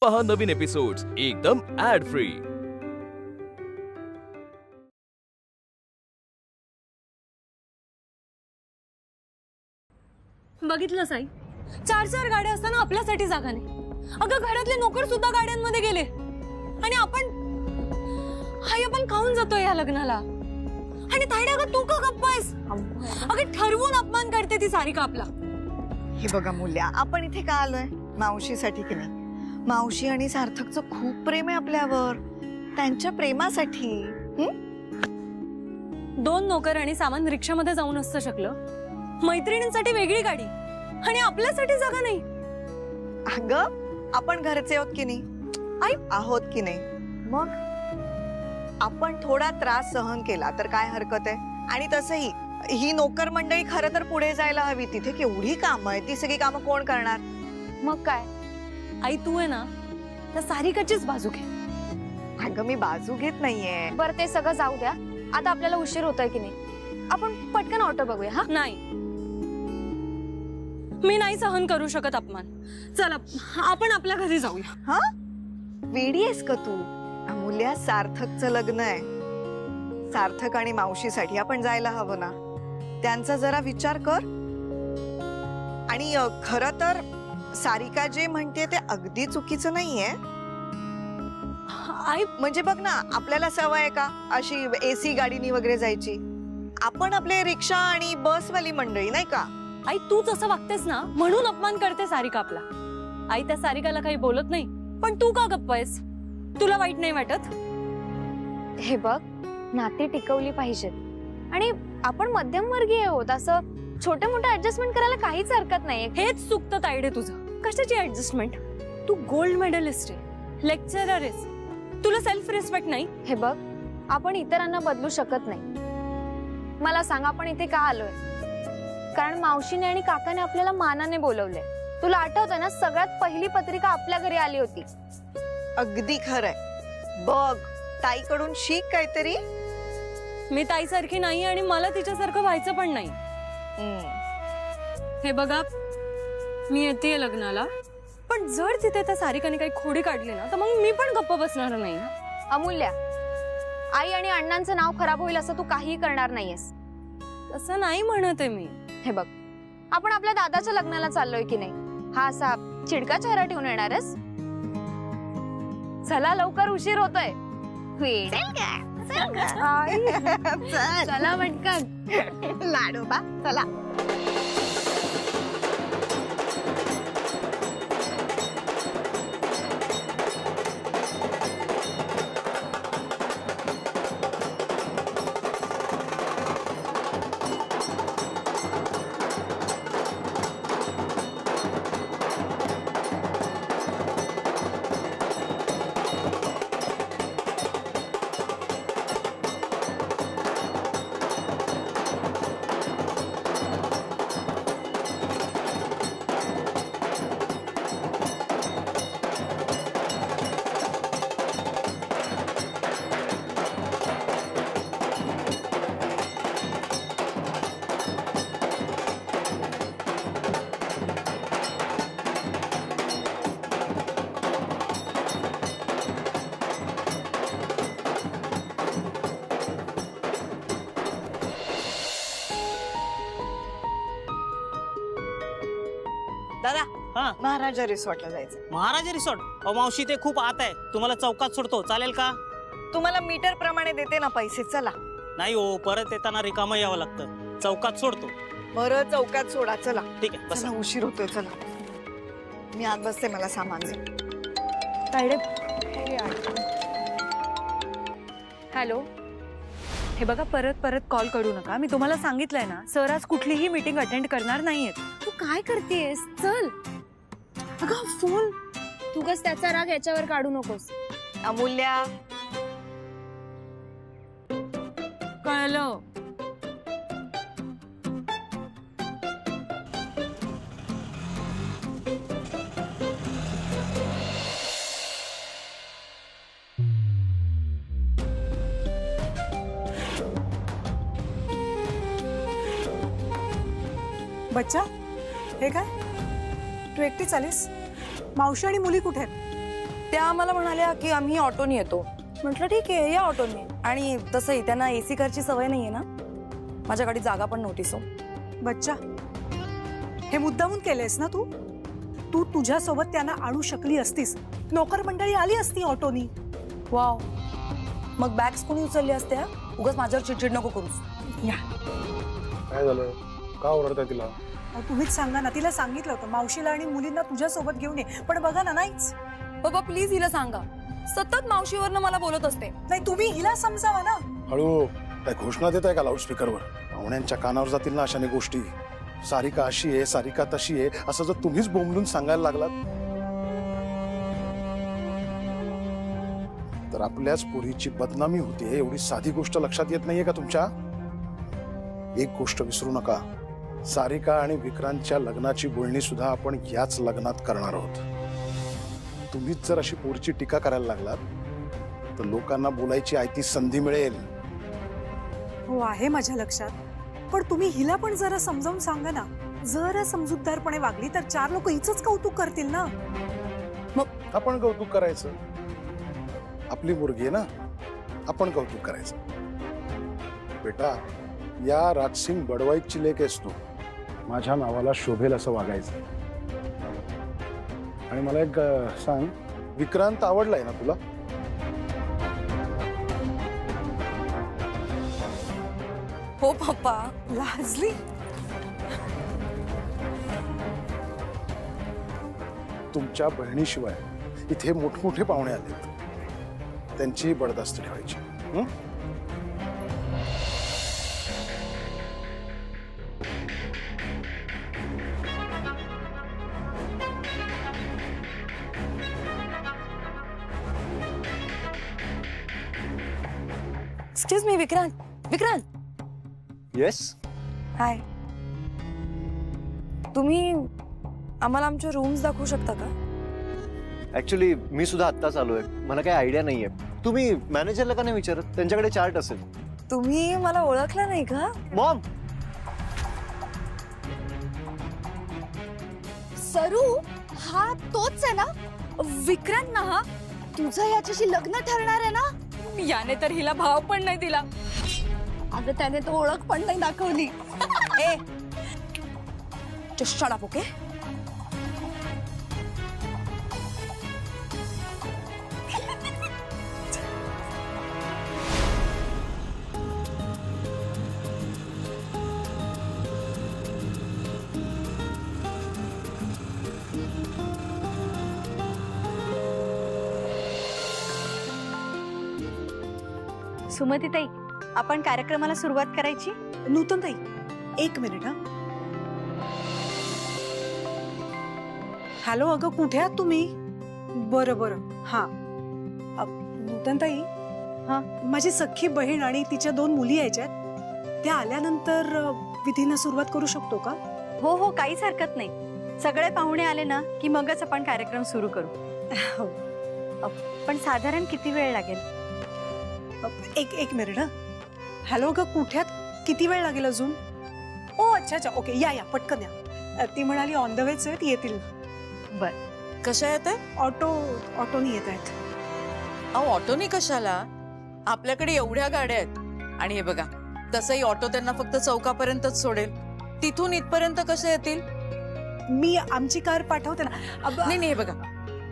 पहा नवीन एपिसोड्स एकदम add free. बघितलं साई, चार चार गाड्या असताना आपल्यासाठी जागा नाही। अगं घरातले नोकर सुद्धा गाड्यांमध्ये गेले आणि आपण खाऊन जातोय या लग्नाला। आणि ताईडा अगं तू का गप्प आहेस? अगं ठरवून अपमान करते ती सारिका आपला। हे बघा मूल्या, आपण इथे का आलोय? मावशीसाठी की नाही? मावशी आणि सार्थकचं खूप प्रेम आहे आपल्यावर, त्यांच्या प्रेमासाठी। दोन नोकर आणि सामान रिक्षामध्ये जाऊन असतं शकलं, मैत्रिणींसाठी वेगळी गाडी आणि आपल्यासाठी जागा नाही। अगं आपण घरचे आहोत की नाही? आई आहोत की नाही? मग आपण थोडा त्रास सहन केला तर काय हरकत आहे? आणि तसंही ही नोकर मंडळी खरं तर पुढे जायला हवी, तिथे केवढी कामं आहेत, ती सगळी कामं कोण करणार? मग काय आई, तू आहे ना त्या सारिकाचीच बाजू घे। अगं मी बाजू घेत नाहीये। बरं ते सगळं जाऊ द्या, आता आपल्याला उशीर होतोय की नाही, आपण पटकन ऑटो बघूया। हा नाही, मी नाही सहन करू शकत अपमान। चला आपण आपल्या घरी जाऊया। हा वेडी आहेस का तू? अमूल्या, सार्थकचं लग्न आहे, सार्थक आणि मावशीसाठी आपण जायला हवं ना, त्यांचा जरा विचार कर। आणि खरं तर सारिका जे म्हणते ते अगदी चुकीचं नाहीये। आई म्हणजे बघ ना, आपल्याला सवय आहे का अशी एसी गाडीनी वगैरे जायची? आपण आपले रिक्षा आणि बसवाली मंडळी नाही का? आई तूच असं वागतेस ना म्हणून अपमान करते सारिका आपला। आई त्या सारिकाला काही बोलत नाही, पण तू का गप्प आहेस? तुला वाईट नाही वाटत? हे बघ, नाती टिकवली पाहिजेत आणि आपण मध्यमवर्गीय आहोत, असं छोटे मोठे ऍडजस्टमेंट करायला काहीच हरकत नाही। हेच चुकतं तायडे तुझं। कशाची ऍडजस्टमेंट? तू गोल्ड मेडलिस्ट आहे, लेक्चरर आहेस, तुला सेल्फ रिस्पेक्ट नाही? हे बघ, आपण इतरांना बदलू शकत नाही। मला सांग, आपण इथे का आलोय? कारण मावशीने आणि काकाने आपल्याला मानाने बोलवलंय। तुला आठवतंय ना, सगळ्यात पहिली पत्रिका आपल्या घरी आली होती। अगदी खरंय, बघ ताईकडून शिक काहीतरी। मी ताईसारखी नाही आणि मला तिच्यासारखं व्हायचं पण नाही। हे बघा, मी येते लग्नाला, पण जर तिथे त्या सारिकाने काही खोडी काढली ना तर मग मी पण गप्प बसणार नाही। अमूल्या, आई आणि अण्णांचं नाव खराब होईल असं तू काहीही करणार नाहीयेस। असं नाही म्हणते मी। हे बघ, आपण आपल्या दादाच्या लग्नाला चाललोय की नाही? हा असा चिडका चेहरा ठेवून येणारच? चला लवकर, उशीर होतोय। चला पटकन लाडोबा चला। दादा, महाराजा रिसॉर्टला जायचं। महाराजा रिसॉर्ट? मावशी ते खूप आत आहे, तुम्हाला चौकात सोडतो, चालेल का? तुम्हाला मीटर प्रमाणे देते ना पैसे, चला। नाही हो, परत येताना रिकामं यावं लागतं, चौकात सोडतो। बरं चौकात सोडा, चला। ठीक आहे, बसा। चला, उशीर होतोय, चला। मी आत बसते, मला सामान दे। तायडे, हॅलो, हे बघा, परत परत कॉल करू नका। मी तुम्हाला सांगितलंय ना, सर आज कुठलीही मीटिंग अटेंड करणार नाहीयेत। तू काय करतेस? चल अगं फोन। तू कस त्याचा राग याच्यावर काढू नकोस। अमूल्या, कळलं? बच्चा, हे काय? तू एकटीच आलीस? मावशी आणि मुली कुठे आहेत? त्या आम्हाला म्हणाल्या की आम्ही ऑटोनी येतो. म्हटलं ठीक आहे, या ऑटोनी. आणि तसंही त्यांना एसी कारची सवय नाहीये ना, माझ्या गाडीत जागा पण नव्हती. सो बच्चा, हे मुद्दामून केलेस ना तू? तू तुझ्यासोबत त्यांना आणू शकली असतीस. नोकर मंडळी आली असती ऑटोनी. वाव, मग बॅग्स कोणी उचलली असत्या? उगाच माझ्यावर चिडचिड नको करूस. काय झालं? का ओरडताय तिला? तुम्हीच सांगा ना. तिला सांगितलं होतं मावशीला आणि मुलींना तुझ्यासोबत घेऊन ये, पण बघा ना, नाहीच. बाबा प्लीज हिला सांगा, सतत मावशीवरनं मला बोलत असते. नाही, तुम्ही हिला समजावा ना. हळू. काय घोषणा देत आहे का लाऊडस्पीकरवर? पाहुण्यांच्या कानावर जातील ना अशाने गोष्टी. सारिका अशी आहे, सारिका तशी आहे, असं जर तुम्हीच बोंबलून सांगायला लागलात तर आपल्याच पोरीची बदनामी होते. एवढी साधी गोष्ट लक्षात येत नाहीये का तुमच्या? एक गोष्ट विसरू नका, सारिका आणि विक्रांतच्या लग्नाची बोलणी सुद्धा आपण याच लग्नात करणार आहोत. तुम्हीच जर अशी पोरीची टीका करायला लागलात तर लोकांना बोलायची आयती संधी मिळेल. हो, आहे माझ्या लक्षात. पण तुम्ही हिला पण जरा समजावून सांगा ना. जरा समजूतदारपणे वागली तर 4 लोक हिचंच कौतुक करतील ना. मग आपण कौतुक करायचं. आपली मुलगी आहे ना, आपण कौतुक करायचं. बेटा, या राजसिंग बडवाईची लेक आहेस तू. माझ्या नावाला शोभेल असं वागायचं. आणि मला एक सांग, विक्रांत आवडलाय ना तुला? हो पप्पा. लाजली. तुमच्या बहिणीशिवाय इथे मोठमोठे पाहुणे आलेत, त्यांची बडदास्त ठेवायची. हं? Excuse me, Vikrant. Vikrant, yes. Hi. तुम्ही आम्हाला आमच्या रूम्स दाखवू शकता का? ऍक्च्युली मी सुद्धा आत्ताच आलोय, मला काही आयडिया नाहीये. तुम्ही मॅनेजरला का नाही विचारत? त्यांच्याकडे चार्ट असेल. तुम्ही मला ओळखलं नाही का? मॉम, सरू, हा तोच आहे ना? विक्रांत ना? हा तुझं याच्याशी लग्न ठरणार आहे ना? याने तर हिला भाव पण नाही दिला. अगं त्याने तो ओळख पण नाही दाखवली. ए, just shut up, okay? सुमतीताई, आपण कार्यक्रमाला सुरुवात करायची. नूतनताई, 1 मिनिट. हा, हॅलो. अगं कुठे आहात तुम्ही? बरं बरं. हा, नूतनताई. हा, माझी सख्खी बहीण आणि तिच्या 2 मुली यायच्यात. त्या आल्यानंतर विधीनं सुरुवात करू शकतो का? हो हो, काहीच हरकत नाही. सगळे पाहुणे आले ना की मगच आपण कार्यक्रम सुरू करू. हो. पण साधारण किती वेळ लागेल? एक मिनिट. हा, हॅलो. अगं कुठे आहात? किती वेळ लागेल अजून? ओ अच्छा अच्छा, ओके. या या, पटकन या. ती म्हणाली ऑन द वेच आहेत, येतील. बर. कशा येत आहे? ऑटोनी येत आहेत. अहो, ऑटोनी कशाला? आपल्याकडे एवढ्या गाड्या आहेत. आणि हे बघा, तसंही ऑटो त्यांना फक्त चौकापर्यंतच सोडेल. तिथून इथपर्यंत कसे येतील? मी आमची कार पाठवते ना. नाही नाही, हे बघा,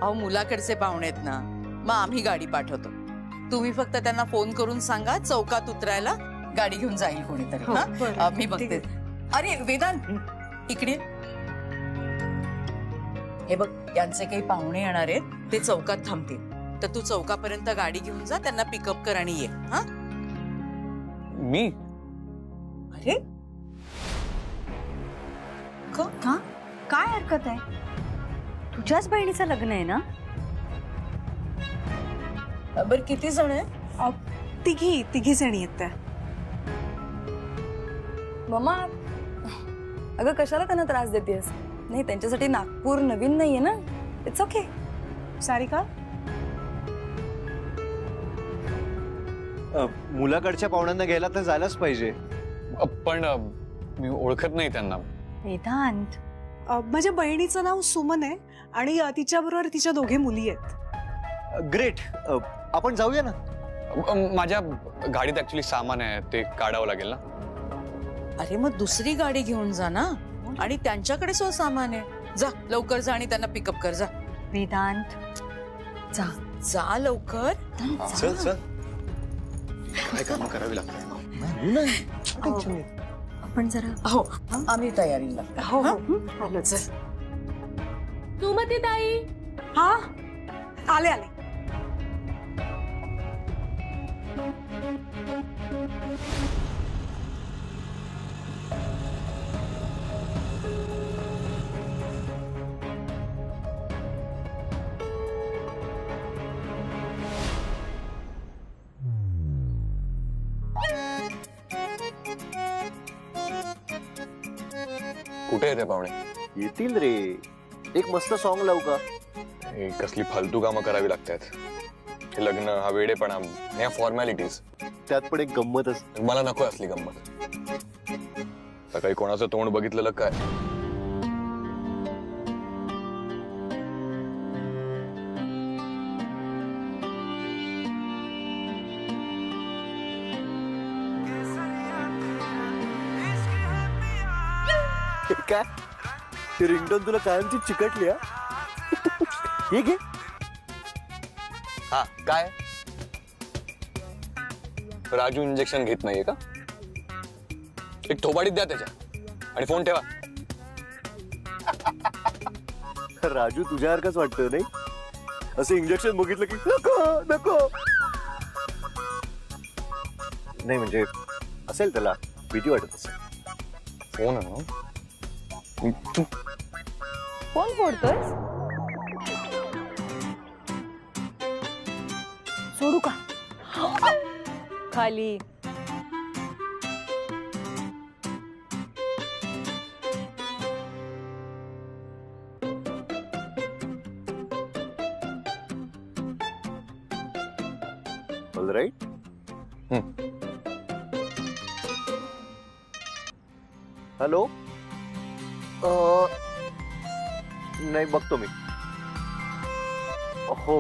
अहो मुलाकडचे पाहुणे आहेत ना, मग आम्ही गाडी पाठवतो. तुम्ही फक्त त्यांना फोन करून सांगा चौकात उतरायला, गाडी घेऊन जाईल कोणीतरी. हो, हा? बरं. मी बघते. अरे वेदांत, इकडे. हे बघ, यांचे काही पाहुणे येणार आहेत, ते चौकात थांबतील. तर तू चौकापर्यंत गाडी घेऊन जा, त्यांना पिकअप कर आणि ये. हा? मी अरे का? काय हरकत आहे? तुझ्याच बहिणीचं लग्न आहे ना? बर, किती जण आहे? तिघी जणी आहेत त्या. मम्मा, अगं कशाला त्यांना त्रास देतेस? नाही, त्यांच्यासाठी नागपूर नवीन नाहीये ना. It's okay. सारिका, मुलाकडच्या पाहुण्यांना घ्यायला तर जायलाच पाहिजे. पण मी ओळखत नाही त्यांना. वेदांत, माझ्या बहिणीचं नाव सुमन आहे आणि तिच्याबरोबर तिच्या 2 मुली आहेत. ग्रेट. आपण जाऊया ना. माझ्या गाडीत ऍक्च्युली सामान आहे, ते काढावं लागेल ना. अरे मग दुसरी गाडी घेऊन जा ना, आणि त्यांच्याकडे सो सामान आहे. जा लवकर जा आणि त्यांना पिकअप कर. जा वेदांत जा जा लवकर. चल चल. काय काम करावी लागतात. आपण जरा हो आम्ही तयारीला. हो हा? हो चल. सुमती ताई. हा आले आले. कुठे आहे ते पाहुणे? येतील रे. एक मस्त सॉन्ग लावू का? हे कसली फालतू कामं करावी लागतात. हे लग्न, हा वेडेपणा, ह्या फॉर्मॅलिटीज. त्यात पण एक गंमतच. मला नको असली गंमत. सकाळी कोणाचं तोंड बघितलेलं काय? काय रिंगटोन तुला कायमची चिकटली? हे घे. हा काय? राजू इंजेक्शन घेत नाहीये का? एक थोबाडीत द्या त्याच्या आणि फोन ठेवा. राजू तुझ्यासारखंच वाटतं नाही? असं इंजेक्शन बघितलं की नको नको. नाही म्हणजे असेल त्याला भीती वाटत असेल. फोन आहे ना. कोण फोडतोय? सोडू का खाली? All right. हॅलो. नाही बघतो मी. हो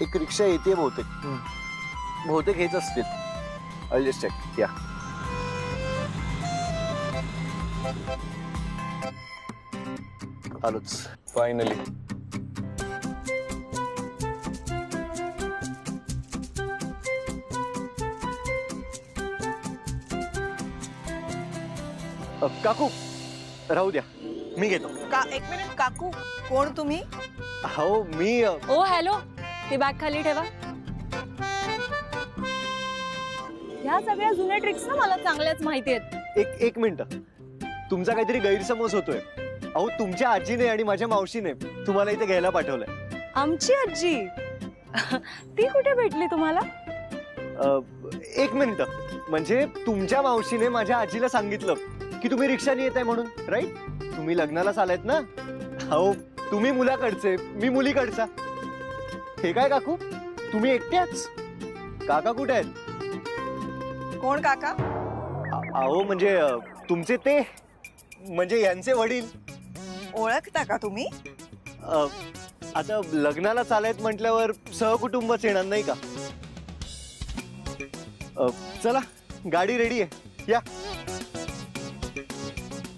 एक रिक्षा येते बहुतेक हेच असतील. I'll just check. Yeah. आलोच फायनली. काकू राहू द्या, मी घेतो. का एक मिनिट काकू, कोण तुम्ही? हो मी ओ हॅलो, ती बॅग खाली ठेवा. ह्या सगळ्या जुन्या ट्रिक्स ना मला चांगल्याच माहिती आहेत. एक मिनिट. तुमचा काहीतरी गैरसमज होतोय. अहो तुमच्या आजीने आणि माझ्या मावशीने तुम्हाला इथे घ्यायला पाठवलंय. आमची आजी ती कुठे भेटली तुम्हाला? एक मिनिट. म्हणजे तुमच्या मावशीने माझ्या आजीला सांगितलं की तुम्ही रिक्षाने येताय म्हणून, राईट? तुम्ही लग्नालाच आलायत ना? हो, तुम्ही मुलाकडचे, मी मुलीकडचा. हे काय काकू, तुम्ही एकट्याच? काका कुठे आहेत? कोण काका? अहो म्हणजे तुमचे ते, म्हणजे यांचे वडील. ओळखता का तुम्ही? आता लग्नाला चालायत म्हटल्यावर सहकुटुंबच येणार नाही का? चला गाडी रेडी आहे, या.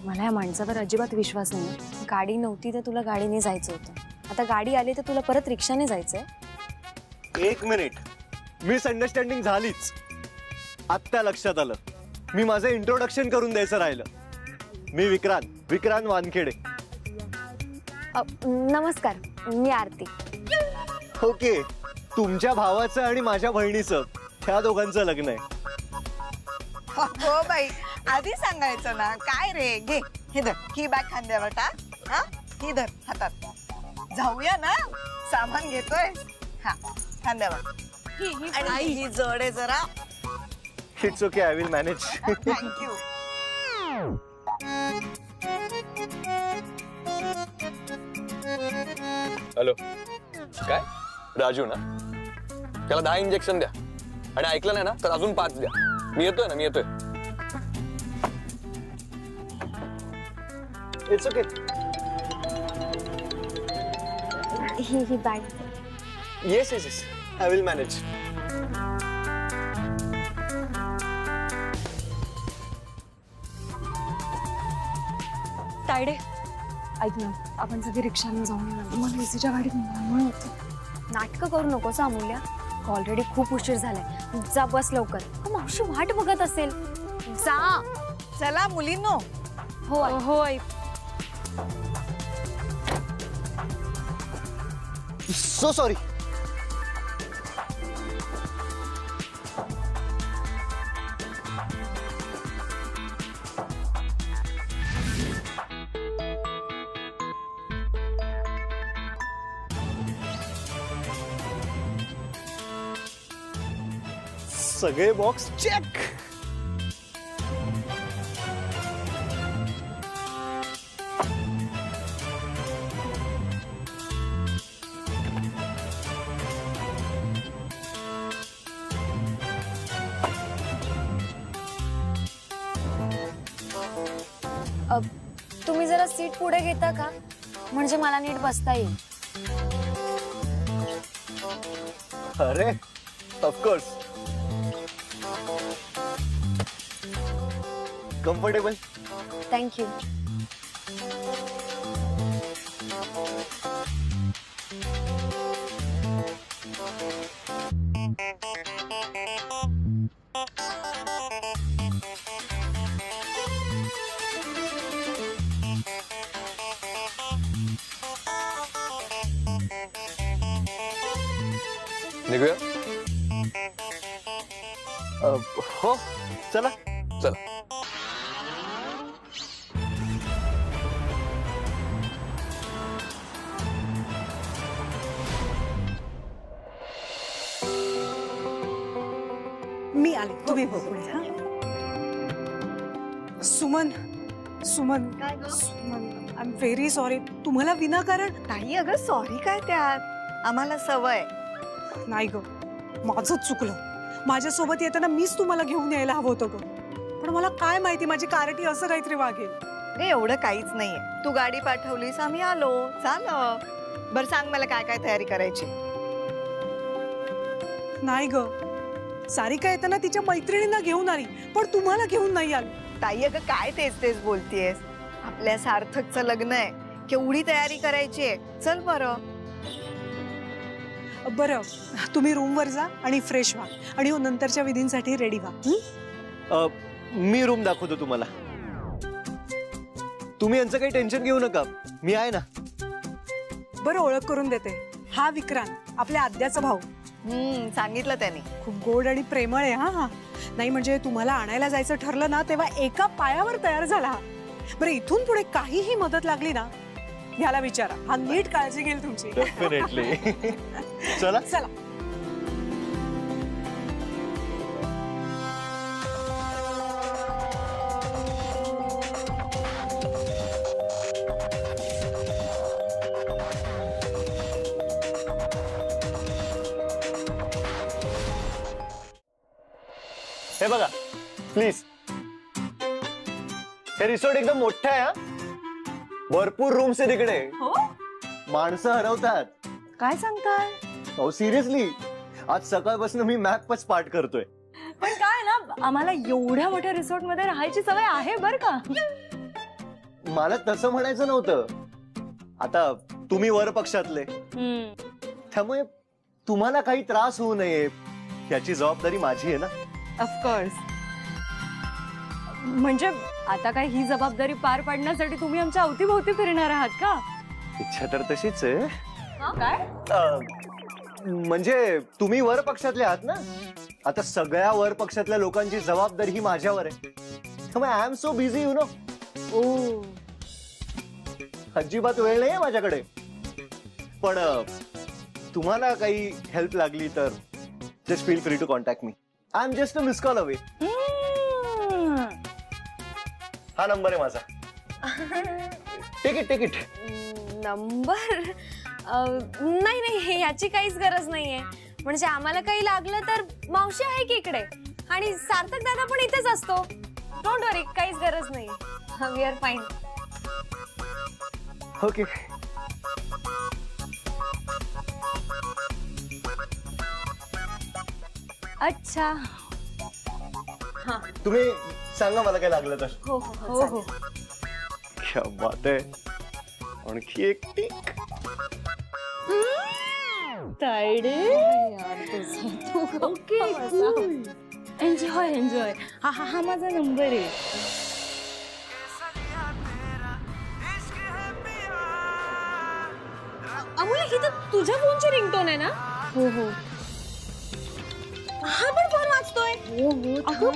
मला या माणसावर अजिबात विश्वास नाही. गाडी नव्हती तर तुला गाडीने जायचं होतं, आता गाडी आली तर तुला परत रिक्षाने जायचंय. एक मिनिट, मिसअंडरस्टँडिंग झालीच. आत्ता लक्षात आलं. मी माझं इंट्रोडक्शन करून द्यायचं राहिलं. मी विक्रांत वानखेडे. नमस्कार, मी आरती. ओके, तुमच्या भावाचं आणि माझ्या बहिणीचं, त्या दोघांचं लग्न आहे. हो बाई, आधी सांगायचं ना. काय रे, घे हे धर, ही बॅग खांद्यावर टाक. हा, ही धर हातात. जाऊया ना, सामान घेतोय. हा, खांद्यावर. आणि ही जड आहे जरा. It's okay, I will manage. Thank you. Hello, काय? राजू ना? त्याला 10 इंजेक्शन द्या, आणि ऐकलं नाही ना तर अजून 5 द्या. मी येतोय. It's okay. ही bag. Yes yes yes, I will manage. तायडे ऐक ना, आपण सगळे रिक्षाने जाऊन येणार. मला एसीच्या गाडीत म्हणून होतं. नाटकं करू नकोस अमूल्या. ऑलरेडी खूप उशीर झालाय. जा बस लवकर. मावशी वाट बघत असेल. जा. चला मुलींनो. हो आई. हो आई. So sorry. सगळे बॉक्स चेक. तुम्ही जरा सीट पुढे घेता का, म्हणजे मला नीट बसता येईल. अरे ऑफकोर्स. कम्फर्टेबल. थँक्यू. निघूया. हो चला. चला. मी आले, तुम्ही हो पुढे. हा Suman, Suman, Suman, I am very sorry. तुम्हाला विनाकारण. ताई अगं सॉरी काय त्यात, आम्हाला सवय. नाही ग, माझंच चुकलं. माझ्यासोबत येताना मीच तुम्हाला घेऊन यायला हवं होतं ग. पण मला काय माहिती माझी कारटी असं काहीतरी वागेल. गे एवढं काहीच नाहीये. तू गाडी पाठवलीस, आम्ही आलो. झालं. बरं सांग मला काय काय तयारी करायची. नाही ग, सारिका येताना तिच्या मैत्रिणींना घेऊन आली, पण तुम्हाला घेऊन नाही आली. ताई अगं काय तेच तेच बोलतीयस. आपल्या सार्थकचं लग्न आहे, केवढी तयारी करायची आहे. चल बरं. बरं, तुम्ही रूमवर जा आणि फ्रेश व्हा आणि नंतरच्या विधींसाठी रेडी व्हा. मी रूम दाखवतो तुम्हाला. तुम्ही यांचं काही टेन्शन घेऊ नका, मी आहे ना. बरं, ओळख करून देते. हा विक्रांत, आपल्या आद्याचा भाऊ. सांगितलं त्याने. खूप गोड आणि प्रेमळ आहे. हा नाही म्हणजे तुम्हाला आणायला जायचं ठरलं ना तेव्हा एका पायावर तयार झाला. बरं, इथून पुढे काहीही मदत लागली ना ह्याला विचारा. हा नीट काळजी घेईल तुमची. डेफिनेटली. चला चला. हे बघा प्लीज. हे रिसॉर्ट एकदम मोठं आहे. हा भरपूर रूम्स आहे तिकडे. माणसं हरवतात. काय सांगताय? हो सिरियसली. आज सकाळपासून मी मॅपच पाठ करतोय. पण काय ना, आम्हाला एवढ्या मोठ्या रिसॉर्ट मध्ये राहायची सवय आहे बर का. मला तसं म्हणायचं नव्हतं. आता तुम्ही वर पक्षातले, त्यामुळे तुम्हाला काही त्रास होऊ नये याची जबाबदारी माझी आहे ना. ऑफकोर्स. म्हणजे आता काय ही जबाबदारी पार पाडण्यासाठी तुम्ही आमच्या अवतीभोवती फिरणार आहात का? इच्छा तर तशीच आहे. काय म्हणजे तुम्ही वर पक्षातले आहात ना. आता सगळ्या वर पक्षातल्या लोकांची जबाबदारी ही माझ्यावर आहे. त्यामुळे I am so busy you know. ओ, अजिबात वेळ नाही माझ्याकडे. पण तुम्हाला काही हेल्प लागली तर just feel free to contact me. I am just a miss call away. हा नंबर आहे माझा. टिकीट नंबर नाही नाही, याची काहीच गरज नाहीये. म्हणजे आम्हाला काही लागलं तर मावशी आहे की इकडे, आणि सार्थक दादा पण इथेच असतो. डोंट वरी, काहीच गरज नाही. We are fine. ओके. अच्छा तुम्ही सांगा मला काय लागलं तर. हो हो हो क्या बात आहे. आणखी एक टिक. Okay enjoy enjoy. हा हा हा माझा नंबर आहे. अमूल्य ही तर तुझ्या फोनची रिंगटोन आहे ना? हो हो. हा पण फोन वाजतोय. हो हो.